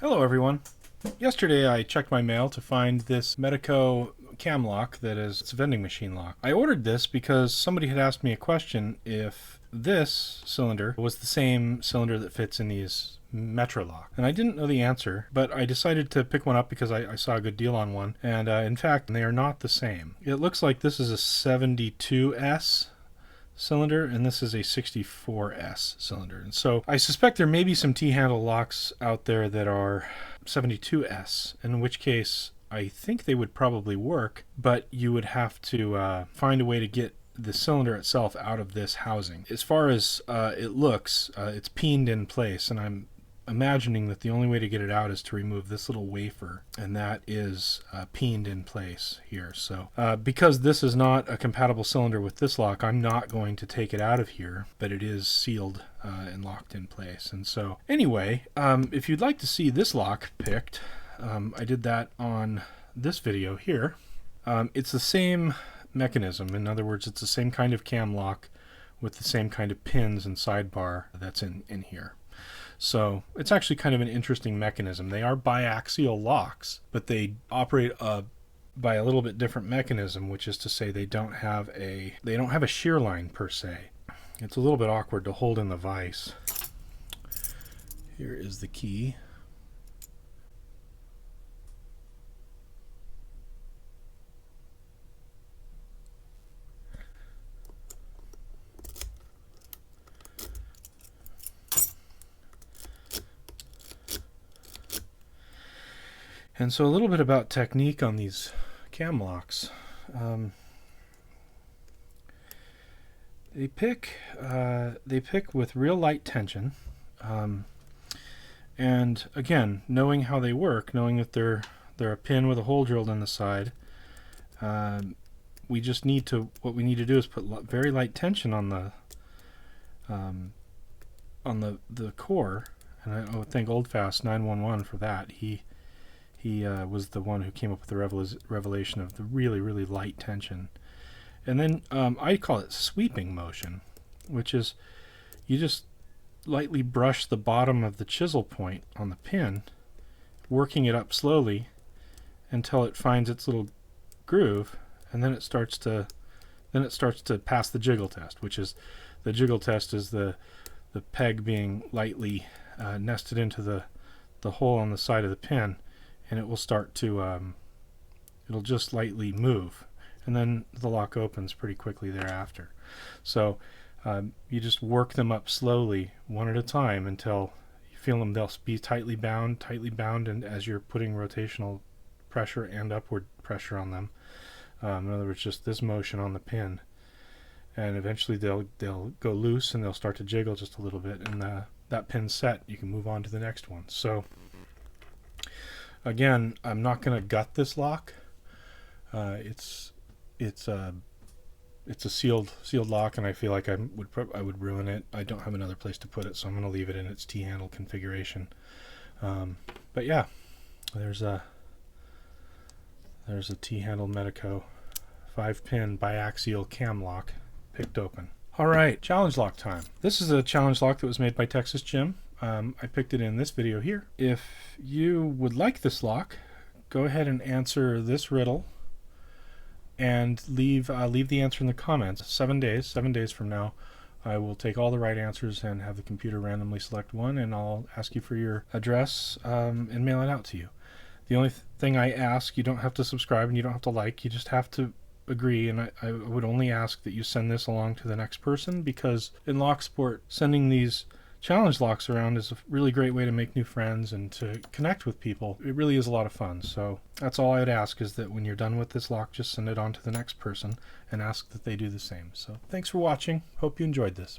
Hello everyone. Yesterday I checked my mail to find this Medeco cam lock that is it's a vending machine lock. I ordered this because somebody had asked me a question if this cylinder was the same cylinder that fits in these Metro lock. And I didn't know the answer, but I decided to pick one up because I saw a good deal on one. And in fact, they are not the same. It looks like this is a 72S cylinder and this is a 64S cylinder, and so I suspect there may be some T-handle locks out there that are 72S, in which case I think they would probably work, but you would have to find a way to get the cylinder itself out of this housing. As far as it looks, it's peened in place, and I'm imagining that the only way to get it out is to remove this little wafer, and that is peened in place here. So because this is not a compatible cylinder with this lock, I'm not going to take it out of here, but it is sealed and locked in place. And so anyway, if you'd like to see this lock picked, I did that on this video here. It's the same mechanism. In other words, it's the same kind of cam lock with the same kind of pins and sidebar that's in here. So it's actually kind of an interesting mechanism. They are biaxial locks, but they operate by a little bit different mechanism, which is to say they don't have a shear line per se. It's a little bit awkward to hold in the vise. Here is the key. And so a little bit about technique on these cam locks. They pick with real light tension, and again, knowing how they work, knowing that they're a pin with a hole drilled in the side, we just need to what we need to do is put very light tension on the core, and I would thank Oldfast 911 for that. He was the one who came up with the revelation of the really, really light tension. And then I call it sweeping motion, which is you just lightly brush the bottom of the chisel point on the pin, working it up slowly until it finds its little groove, and then it starts to pass the jiggle test, which is the jiggle test is the peg being lightly nested into the hole on the side of the pin, and it will start to it'll just lightly move, and then the lock opens pretty quickly thereafter. So you just work them up slowly one at a time until you feel them. They'll be tightly bound, and as you're putting rotational pressure and upward pressure on them, in other words, just this motion on the pin, and eventually they'll go loose and they'll start to jiggle just a little bit, and that pin's set. You can move on to the next one. So again, I'm not going to gut this lock. It's a sealed lock, and I feel like I would ruin it. I don't have another place to put it, so I'm going to leave it in its T-handle configuration. But yeah, there's a T-handle Medeco 5-pin biaxial cam lock picked open. All right, challenge lock time. This is a challenge lock that was made by Texas Jim. I picked it in this video here. If you would like this lock, go ahead and answer this riddle and leave the answer in the comments. 7 days from now, I will take all the right answers and have the computer randomly select one, and I'll ask you for your address and mail it out to you. The only thing I ask, you don't have to subscribe and you don't have to like, you just have to agree, and I would only ask that you send this along to the next person, because in lock sport, sending these challenge locks around is a really great way to make new friends and to connect with people. It really is a lot of fun. So that's all I would ask, is that when you're done with this lock, just send it on to the next person and ask that they do the same. So thanks for watching. Hope you enjoyed this.